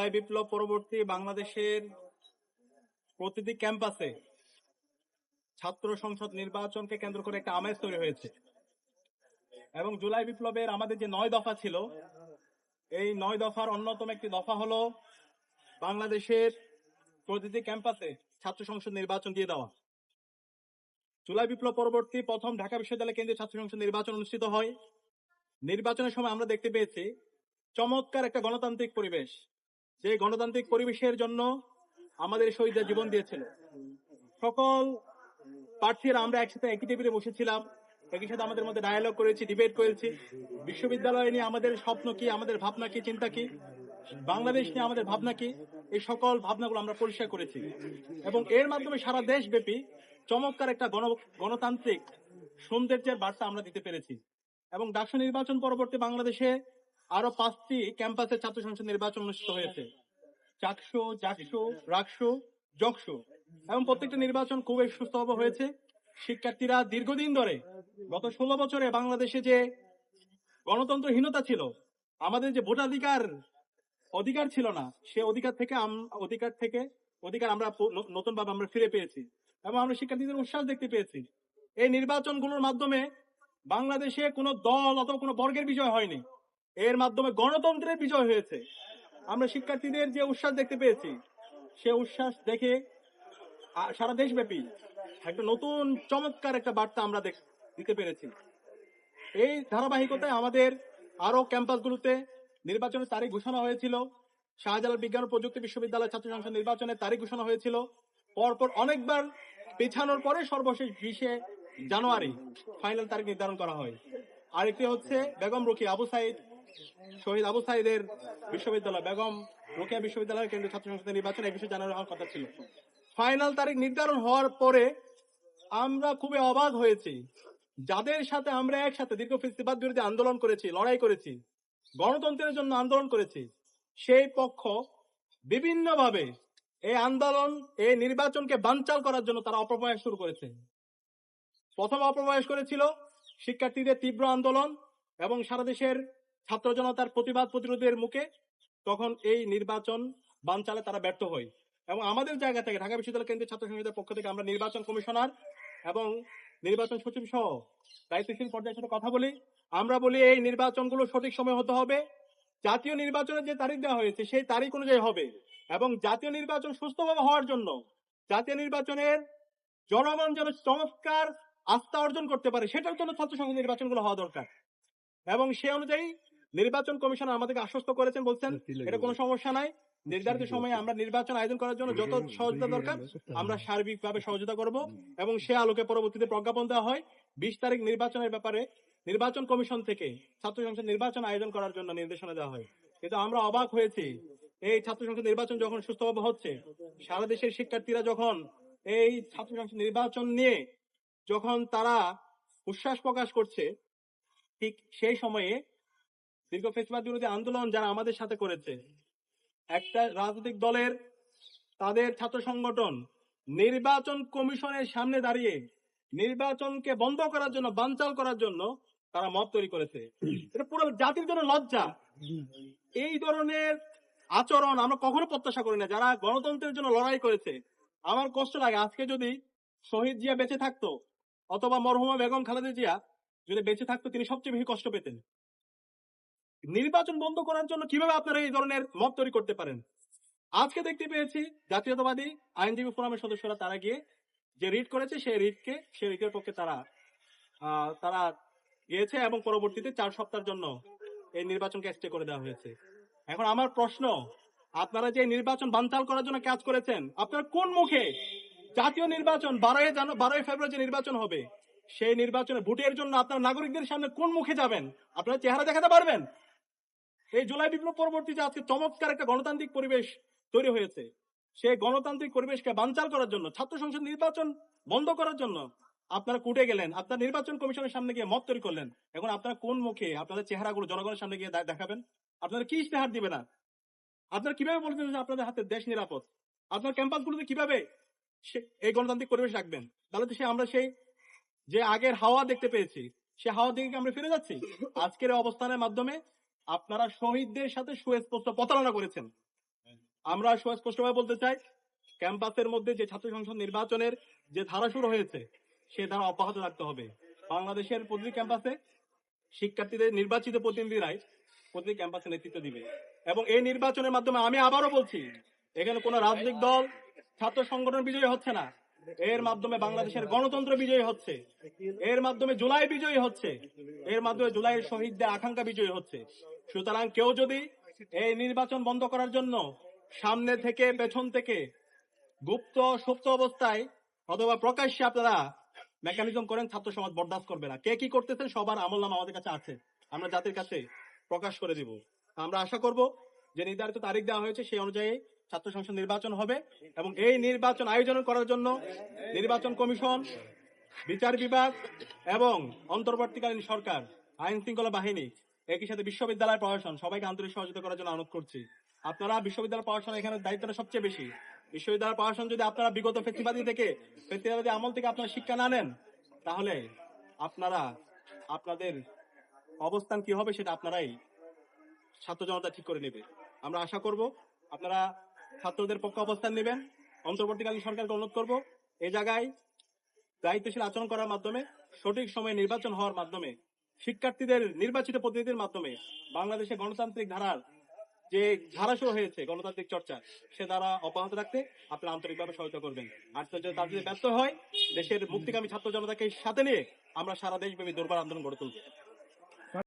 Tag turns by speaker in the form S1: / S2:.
S1: জুলাই বিপ্লব পরবর্তী বাংলাদেশের প্রতিটি ক্যাম্পাসে ছাত্র সংসদ নির্বাচনকে কেন্দ্র করে একটা আমেজ তৈরি হয়েছে এবং জুলাই বিপ্লবের আমাদের যে 9 দফা ছিল, এই 9 দফার অন্যতম একটি দফা হলো বাংলাদেশের প্রতিটি ক্যাম্পাসে ছাত্র সংসদ নির্বাচন দিয়ে দেওয়া। জুলাই বিপ্লব পরবর্তী প্রথম ঢাকা বিশ্ববিদ্যালয় কেন্দ্রীয় ছাত্র সংসদ নির্বাচন অনুষ্ঠিত হয়। নির্বাচনের সময় আমরা দেখতে পেয়েছি চমৎকার একটা গণতান্ত্রিক পরিবেশ, যে গণতান্ত্রিক পরিবেশের জন্য আমাদের শহীদরা জীবন দিয়েছিল। সকল প্রার্থীরা আমরা একসাথে একই টেবিলে বসেছিলাম, একই সাথে আমাদের মধ্যে ডায়ালগ করেছি, ডিবেট করেছি। বিশ্ববিদ্যালয় নিয়ে আমাদের স্বপ্ন কি, আমাদের ভাবনা কি, চিন্তা কি, বাংলাদেশ নিয়ে আমাদের ভাবনা কি, এই সকল ভাবনাগুলো আমরা পরিষ্কার করেছি এবং এর মাধ্যমে সারা দেশব্যাপী চমৎকার একটা গণতান্ত্রিক সৌন্দর্যের বার্তা আমরা দিতে পেরেছি। এবং ডাকসু নির্বাচন পরবর্তী বাংলাদেশে আরো 5টি ক্যাম্পাসে ছাত্র সংসদ নির্বাচন অনুষ্ঠিত হয়েছে, চাকসু, জাকসু, রাকসু, জকসু, এবং প্রত্যেকটা নির্বাচন খুবই সুস্থভাবে হয়েছে। শিক্ষার্থীরা দীর্ঘদিন ধরে গত 16 বছরে বাংলাদেশে যে গণতন্ত্রহীনতা ছিল, আমাদের যে ভোটাধিকার অধিকার ছিল না, সে অধিকার আমরা নতুন ভাবে আমরা ফিরে পেয়েছি এবং আমরা শিক্ষার্থীদের উৎসাহ দেখতে পেয়েছি। এই নির্বাচনগুলোর মাধ্যমে বাংলাদেশে কোনো দল অথবা কোনো বর্গের বিজয় হয়নি, এর মাধ্যমে গণতন্ত্রের বিজয় হয়েছে। আমরা শিক্ষার্থীদের যে উচ্ছ্বাস দেখতে পেয়েছি, সে উচ্ছ্বাস দেখে সারা দেশব্যাপী একটা নতুন চমৎকার একটা বার্তা আমরা দিতে পেরেছি। এই ধারাবাহিকতায় আমাদের আরো ক্যাম্পাসগুলোতে নির্বাচনের তারিখ ঘোষণা হয়েছিল। শাহজালাল বিজ্ঞান ও প্রযুক্তি বিশ্ববিদ্যালয় ছাত্র সংসদ নির্বাচনের তারিখ ঘোষণা হয়েছিল। পরপর অনেকবার পেছানোর পরে সর্বশেষ 20 জানুয়ারি ফাইনাল তারিখ নির্ধারণ করা হয়। আরেকটি হচ্ছে বেগম রোকেয়া শহীদ আবু সাইদের বিশ্ববিদ্যালয়, বেগম রোকেয়া বিশ্ববিদ্যালয়ের কেন্দ্রীয় ছাত্র সংসদ নির্বাচন 21 জানুয়ারি হওয়ার কথা ছিল। ফাইনাল তারিখ নির্ধারণ হওয়ার পরে আমরা খুবই অবাক হয়েছি, যাদের সাথে আমরা একসাথে দীর্ঘ ফ্যাসিবাদ বিরোধী আন্দোলন করেছি, লড়াই করেছি, গণতন্ত্রের জন্য আন্দোলন করেছি, সেই পক্ষ বিভিন্নভাবে এই আন্দোলন, এই নির্বাচনকে বানচাল করার জন্য তারা অপপ্রয়াস শুরু করেছে। প্রথম অপপ্রয়াস করেছিল শিক্ষার্থীদের তীব্র আন্দোলন এবং সারা দেশের ছাত্র জনতার প্রতিবাদ প্রতিরোধের মুখে। তখন এই নির্বাচন বানচালে তারা ব্যর্থ হয় এবং আমাদের জায়গা থেকে ঢাকা বিশ্ববিদ্যালয় কেন্দ্রীয় ছাত্র সংসদের পক্ষ থেকে আমরা নির্বাচন কমিশনার এবং নির্বাচন সচিব সহ দায়িত্বশীল পর্যায়ের সাথে কথা বলি। আমরা বলি এই নির্বাচনগুলো সঠিক সময় হতে হবে, জাতীয় নির্বাচনের যে তারিখ দেওয়া হয়েছে সেই তারিখ অনুযায়ী হবে এবং জাতীয় নির্বাচন সুস্থভাবে হওয়ার জন্য, জাতীয় নির্বাচনের জনগণ যেন চমৎকার আস্থা অর্জন করতে পারে, সেটার জন্য ছাত্র সংসদ নির্বাচনগুলো হওয়া দরকার। এবং সে অনুযায়ী নির্বাচন কমিশনার আমাদেরকে আশ্বস্ত করেছেন, বলছেন এটা কোনো সমস্যা নাই, নির্ধারিত সময়ে আমরা নির্বাচন আয়োজন করার জন্য যত সহযোগিতা দরকার আমরা সার্বিকভাবে সহযোগিতা করব। এবং সে আলোকে পরবর্তীতে প্রজ্ঞাপন দেওয়া হয় 20 তারিখ নির্বাচনের ব্যাপারে নির্বাচন কমিশন থেকে ছাত্র সংসদ নির্বাচন আয়োজন করার জন্য নির্দেশনা দেওয়া হয়। কিন্তু আমরা অবাক হয়েছি, এই ছাত্র সংসদ নির্বাচন যখন সুস্থভাবে হচ্ছে, সারা দেশের শিক্ষার্থীরা যখন এই ছাত্র সংসদ নির্বাচন নিয়ে যখন তারা উচ্ছ্বাস প্রকাশ করছে, ঠিক সেই সময়ে দীর্ঘ ফ্যাসিবাদ বিরোধী আন্দোলন যারা আমাদের সাথে করেছে, একটা রাজনৈতিক দলের তাদের ছাত্র সংগঠন নির্বাচন কমিশনের সামনে দাঁড়িয়ে নির্বাচনকে বন্ধ করার জন্য, বানচাল করার জন্য তারা মত তৈরি করেছে। এটা পুরো জাতির জন্য লজ্জা। এই ধরনের আচরণ আমরা কখনো প্রত্যাশা করি না। যারা গণতন্ত্রের জন্য লড়াই করেছে, আমার কষ্ট লাগে আজকে যদি শহীদ জিয়া বেঁচে থাকতো অথবা মরহুমা বেগম খালেদা জিয়া যদি বেঁচে থাকতো, তিনি সবচেয়ে বেশি কষ্ট পেতেন। নির্বাচন বন্ধ করার জন্য কিভাবে আপনারা এই ধরনের মত তৈরি করতে পারেন? আজকে দেখতে পেয়েছি জাতীয়তাবাদী আইনজীবী ফোরামের সদস্যরা তারা গিয়ে যে রিট করেছে, সেই রিটের পক্ষে তারা গিয়েছে এবং পরবর্তীতে 4 সপ্তাহের জন্য এই নির্বাচনকে স্টে করে দেওয়া হয়েছে। এখন আমার প্রশ্ন, আপনারা যে নির্বাচন বানচাল করার জন্য কাজ করেছেন, আপনারা কোন মুখে জাতীয় নির্বাচন 12 ফেব্রুয়ারি যে নির্বাচন হবে, সেই নির্বাচনে ভোটের জন্য আপনারা নাগরিকদের সামনে কোন মুখে যাবেন? আপনারা চেহারা দেখাতে পারবেন? এই জুলাই বিপ্লব পরবর্তী যে আজকে চমৎকার একটা গণতান্ত্রিক পরিবেশ তৈরি হয়েছে, সেই গণতান্ত্রিক পরিবেশকে বানচাল করার জন্য, ছাত্র সংসদ নির্বাচন বন্ধ করার জন্য আপনারা কুটে গেলেন, আপনারা নির্বাচন কমিশনের সামনে গিয়ে মত তৈরি করলেন। এখন আপনারা কোন মুখে আপনাদের চেহারাগুলো জনগণের সামনে গিয়ে দেখাবেন? আপনারা কি ইশতেহার দিবে না? আপনারা কিভাবে বলছেন যে আপনাদের হাতে দেশ নিরাপদ? আপনার ক্যাম্পাসগুলোতে কিভাবে এই গণতান্ত্রিক পরিবেশ রাখবেন? তাহলে তো আমরা সেই যে আগের হাওয়া দেখতে পেয়েছি, সে হাওয়া দিকে আমরা ফিরে যাচ্ছি। আজকের অবস্থানের মাধ্যমে আপনারা শহীদদের সাথে সুস্পষ্ট প্রতারণা করেছেন। আমরা সুস্পষ্টভাবে বলতে চাই, ক্যাম্পাসের মধ্যে যে ছাত্র সংসদ নির্বাচনের যে ধারা শুরু হয়েছে সে ধারা অব্যাহত রাখতে হবে। বাংলাদেশের প্রতিটি ক্যাম্পাসে শিক্ষার্থীদের নির্বাচিত প্রতিনিধিরাই প্রতিটি ক্যাম্পাসে নেতৃত্ব দিবে এবং এই নির্বাচনের মাধ্যমে আমি আবারও বলছি, এখানে কোনো রাজনৈতিক দল, ছাত্র সংগঠন বিজয়ী হচ্ছে না। এর মাধ্যমে বাংলাদেশের গণতন্ত্র বিজয়ী হচ্ছে, এর মাধ্যমে জুলাই বিজয়ী হচ্ছে, এর মাধ্যমে জুলাইয়ের শহীদদের আকাঙ্ক্ষা বিজয়ী হচ্ছে। সুতরাং কেউ যদি এই নির্বাচন বন্ধ করার জন্য সামনে থেকে পেছন থেকে গুপ্ত সুপ্ত অবস্থায় অথবা প্রকাশ্যে আপনারা মেকানিজম করেন, ছাত্র সমাজ বরদাস্ত করবে না। কে কি করতেছেন সবার আমলনামা আমাদের কাছে আছে, আমরা জাতির কাছে প্রকাশ করে দিব। আমরা আশা করব যে নির্ধারিত তারিখ দেওয়া হয়েছে সেই অনুযায়ী ছাত্র সংসদ নির্বাচন হবে এবং এই নির্বাচন আয়োজন করার জন্য নির্বাচন কমিশন, বিচার বিভাগ এবং অন্তর্বর্তীকালীন সরকার, আইন শৃঙ্খলা বাহিনী, একই সাথে বিশ্ববিদ্যালয় প্রশাসন সবাইকে আন্তরিক সহযোগিতা করার জন্য অনুরোধ করছি। আপনারা বিশ্ববিদ্যালয় প্রশাসন এখানে দায়িত্বটা সবচেয়ে বেশি। বিশ্ববিদ্যালয় প্রশাসন যদি আপনারা বিগত ফেসিবাদী আমল থেকে আপনারা শিক্ষা না নেন, তাহলে আপনারা আপনাদের অবস্থান কি হবে সেটা আপনারাই ছাত্র জনতা ঠিক করে নেবে। আমরা আশা করব আপনারা ছাত্রদের পক্ষে অবস্থান নেবেন। অন্তর্বর্তীকালীন সরকারকে অনুরোধ করব এই জায়গায় দায়িত্বশীল আচরণ করার মাধ্যমে, সঠিক সময়ে নির্বাচন হওয়ার মাধ্যমে, শিক্ষার্থীদের নির্বাচিত প্রতিনিধির মাধ্যমে বাংলাদেশে গণতান্ত্রিক ধারার যে ধারা শুরু হয়েছে গণতান্ত্রিক চর্চা, সে দ্বারা অব্যাহত রাখতে আপনারা আন্তরিকভাবে সহায়তা করবেন। আর তার যদি ব্যর্থ হয়, দেশের মুক্তিকামী ছাত্র জনতাকে সাথে নিয়ে আমরা সারা দেশব্যাপী দুর্বার আন্দোলন গড়ে তুলব।